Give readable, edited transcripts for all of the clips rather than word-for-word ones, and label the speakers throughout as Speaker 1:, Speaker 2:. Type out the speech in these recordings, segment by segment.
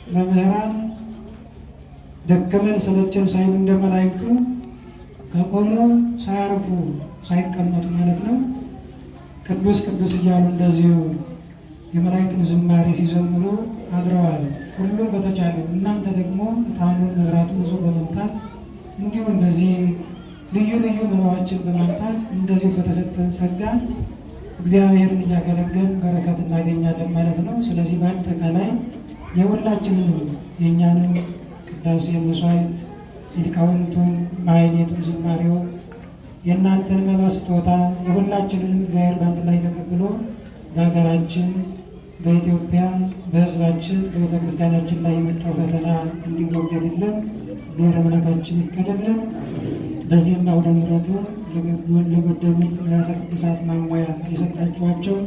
Speaker 1: መምህራን ደከመን ሰለቸን ሳይሉ እንደ መላእክቱ ከቆሙ ሳያርፉ ሳይቀመጡ ማለት ነው ቅዱስ ቅዱስ እያሉ እንደዚሁ የመላእክትን ዝማሬ ሲዘምሩ አድረዋል። ሁሉም በተቻለው እናንተ ደግሞ ዕጣኑን መብራቱን ይዞ በመምጣት እንዲሁም በዚህ ልዩ ልዩ መባዎችን በማምጣት እንደዚሁ በተሰጠን ጸጋ እግዚአብሔርን እያገለገልን በረከት እናገኛለን ማለት ነው። ስለዚህ በአጠቃላይ የሁላችንንም የእኛንም ቅዳሴ መስዋዕት የሊቃውንቱን ማኅሌቱን ዝማሬው የእናንተን መባ ስጦታ የሁላችንንም እግዚአብሔር በአንድ ላይ ተቀብሎ በሀገራችን በኢትዮጵያ በሕዝባችን በቤተ ክርስቲያናችን ላይ የመጣው ፈተና እንዲወገድልን እግዚአብሔር አምላካችን ይፍቀድልን። በዚህም አውደ ምሕረቱ ለጎደሉት ንዋያተ ቅድሳት ማሟያ የሰጣችኋቸው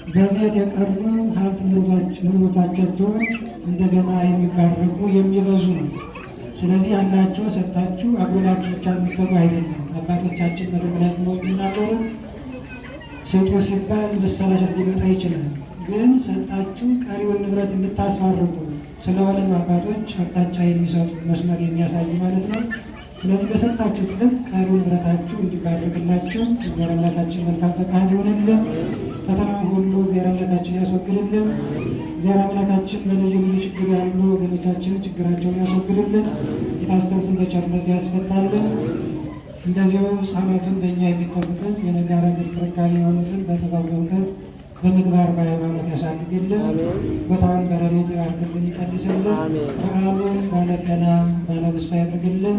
Speaker 1: በቤት የቀሩ ሀብት ንብረቶቻቸውን እንደገና የሚባረኩ የሚበዙ ነው። ስለዚህ ያላቸው ሰጣችሁ አጎላችሁ ብቻ የሚገቡ አይደለም። አባቶቻችን በተግላጭ ሞት የሚናገሩ ስጡ ሲባል መሰላቸት ሊመጣ ይችላል። ግን ሰጣችሁ ቀሪውን ንብረት እንድታስባርኩ ስለሆነም አባቶች አቅጣጫ የሚሰጡ መስመር የሚያሳዩ ማለት ነው። ስለዚህ በሰጣችሁት ልክ ቀሪውን ንብረታችሁ እንዲባረክላችሁ እግዚአብሔር አምላካችን መልካም ፈቃድ ይሆንልን። ፈተናውን ሁሉ እግዚአብሔር አምላካችን ያስወግድልን። እግዚአብሔር አምላካችን በልዩ ልዩ ችግር ያሉ ወገኖቻችንን ችግራቸውን ያስወግድልን። የታሰሩትን በቸርነቱ ያስፈታልን። እንደዚሁ ሕፃናትን በእኛ የሚተዉትን የነጋራ ገር ክርካሪ የሆኑትን በጥበብ በእውቀት በምግባር በሃይማኖት ያሳድግልን። ቦታውን በረድኤት ይባርክልን ይቀድስልን። በዓሉን ባለጤና ባለብሳ ያድርግልን።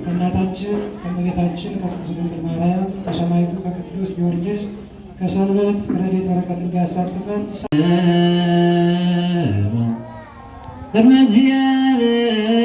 Speaker 1: ከእናታችን ከእመቤታችን ከቅድስት ድንግል ማርያም ከሰማዕቱ ከቅዱስ ጊዮርጊስ ከሰንበት ረድኤት በረከት እንዲያሳትፈን ቅድመ እግዚአብሔር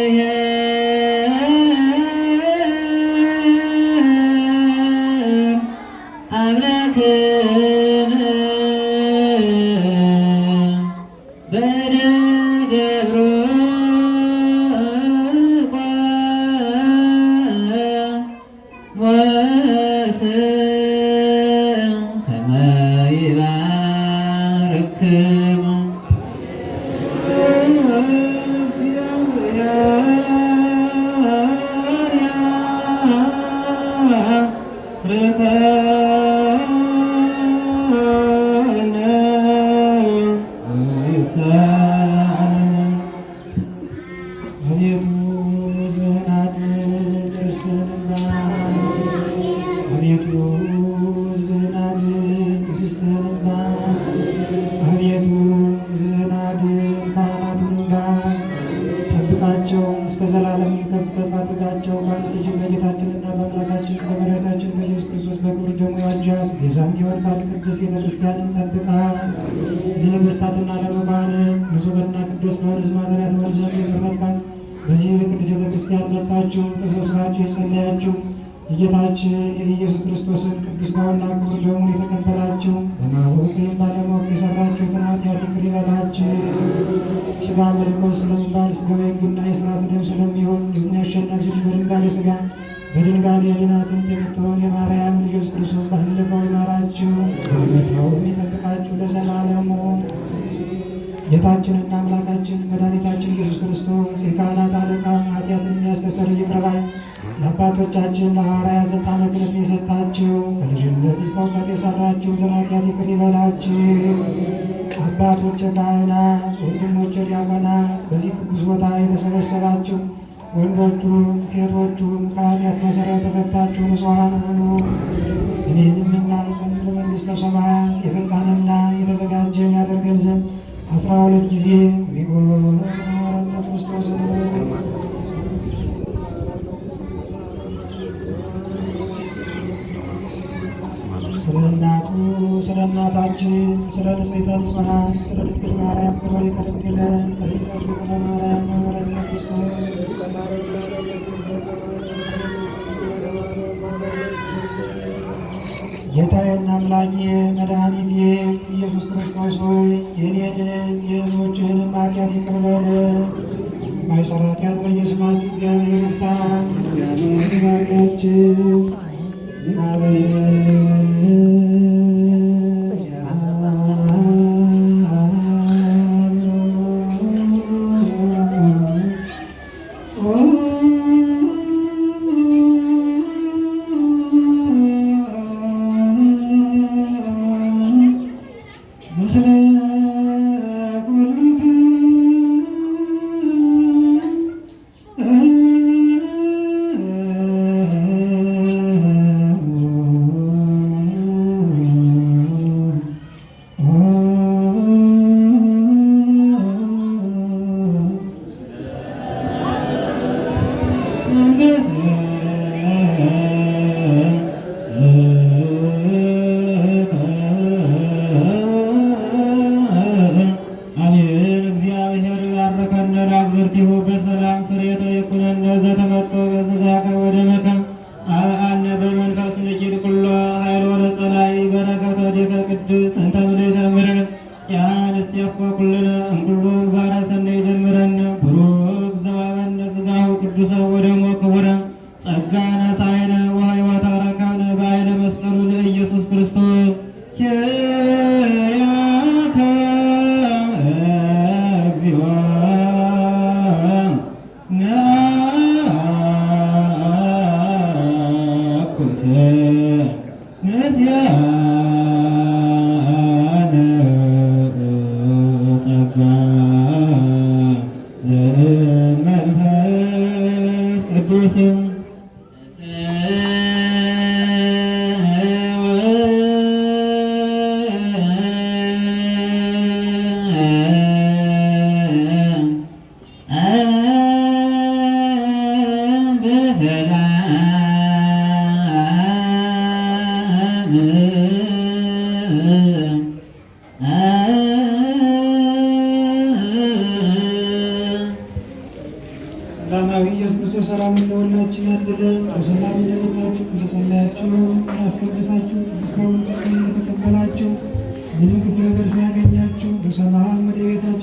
Speaker 1: እስከ ዘላለም ከፍ ከፍ አድርጋቸው። በአንድ ልጅ በጌታችንና በአምላካችን በመድኃኒታችን በኢየሱስ ክርስቶስ በክብር ደሙ የዋጃት ቤዛም የወርቃት ቅድስት ቤተ ክርስቲያንን ጠብቃ ለነገሥታትና ለመኳንንት ንጹሕና ቅዱስ ለሆነ ሕዝብ ማደሪያ ትሆን ዘንድ የመረጥካት በዚህ ቅዱስ ቤተ ክርስቲያን መጥታችሁ ተሰብስባችሁ የጸለያችሁ የጌታችን የኢየሱስ ክርስቶስን ቅዱስ ሥጋውና ክቡር ደሙን የተቀበላችሁ በማወቅ ወይም ባለማወቅ የሰራችሁትን ኃጢአት ይቅር ይበላችሁ። ሥጋ መለኮት ስለሚባል ሥጋዊ ሕግና የሥርዓት ደም ስለሚሆን ደግሞ ያሸናፊዎች በድንጋሌ ሥጋ በድንጋሌ ሕሊና አጥንት የምትሆን የማርያም ኢየሱስ ክርስቶስ ባለፈው ይማራችሁ በመታው የሚጠብቃችሁ ለዘላለሙ። ጌታችንና አምላካችን መድኃኒታችን ኢየሱስ ክርስቶስ የካህናት አለቃ ኃጢአትን የሚያስተሰርይ ይቅር ባይ ለአባቶቻችን ለሐዋርያት ሥልጣነ ክህነትን የሰጣችሁ ከልጅነት እስከ እውቀት የሠራችሁትን ኃጢአት ይቅር ይበላችሁ። አባቶች ካህናት፣ ወንድሞች ዲያቆናት፣ በዚህ ቅዱስ ቦታ የተሰበሰባችሁ ወንዶቹ ሴቶቹ ከኃጢአት መሠረት የተፈታችሁ ንጹሐን ሁኑ። እኔንም እናንተንም ለመንግሥተ ሰማያት የበቃንና የተዘጋጀን ያደርገን ዘንድ 12 ጊዜ እግዚኦ መሐረነ ክርስቶስ ስለ እናቱ ስለ እናታችን ስለ ንጽሕተ ንጹሐን ስለ ድንግል ማርያም ብሎ ይቅር እንዲለን በሕይወት ድንግል ማርያም መሐረነ ክርስቶስ ጌታዬና አምላኬ መድኃኒቴ ኢየሱስ ክርስቶስ ሆይ የእኔንም የሕዝቦችህንም ኃጢአት ይቅር በለን። የማይሠራ ኃጢአት በየስማችሁ እግዚአብሔር ይፍታ። እግዚአብሔር ይባርካችሁ። እግዚአብሔር
Speaker 2: ተረከነ ለአግብርቲሁ በሰላም ስርየተ ይኩነነ ዘተመጦ በሥጋከ ወደመከ አነ በመንፈስ ንኪድ ኩሎ ኃይሎ ለጸላይ በረከተ ዲከ ቅድስት እንተ ምልዕተ ምሕረት ያንስየፎ ኩልነ እምኩሉ ምግባረ ሰናይ ይደምረነ ቡሩክ ዘወሀበነ ሥጋሁ ቅዱሰ ወደሞ ክቡረ ጸጋ ነሣኢነ ወሕይወተ ረከብነ በኃይለ መስቀሉ ለኢየሱስ ክርስቶስ ኪያከ እግዚኦ ናኩት ነስያነ ጸጋ ዘእመንፈስ ቅዱስ
Speaker 1: ሰላማዊ ኢየሱስ ክርስቶስ ሰላም ለሁላችን ያድለን። በሰላም እንደመጣችሁ እንደጸለያችሁ እንዳስቀደሳችሁ እስካሁን እንደተቀበላችሁ ምንም ክፉ ነገር ሳያገኛችሁ በሰላም ወደ ቤታችሁ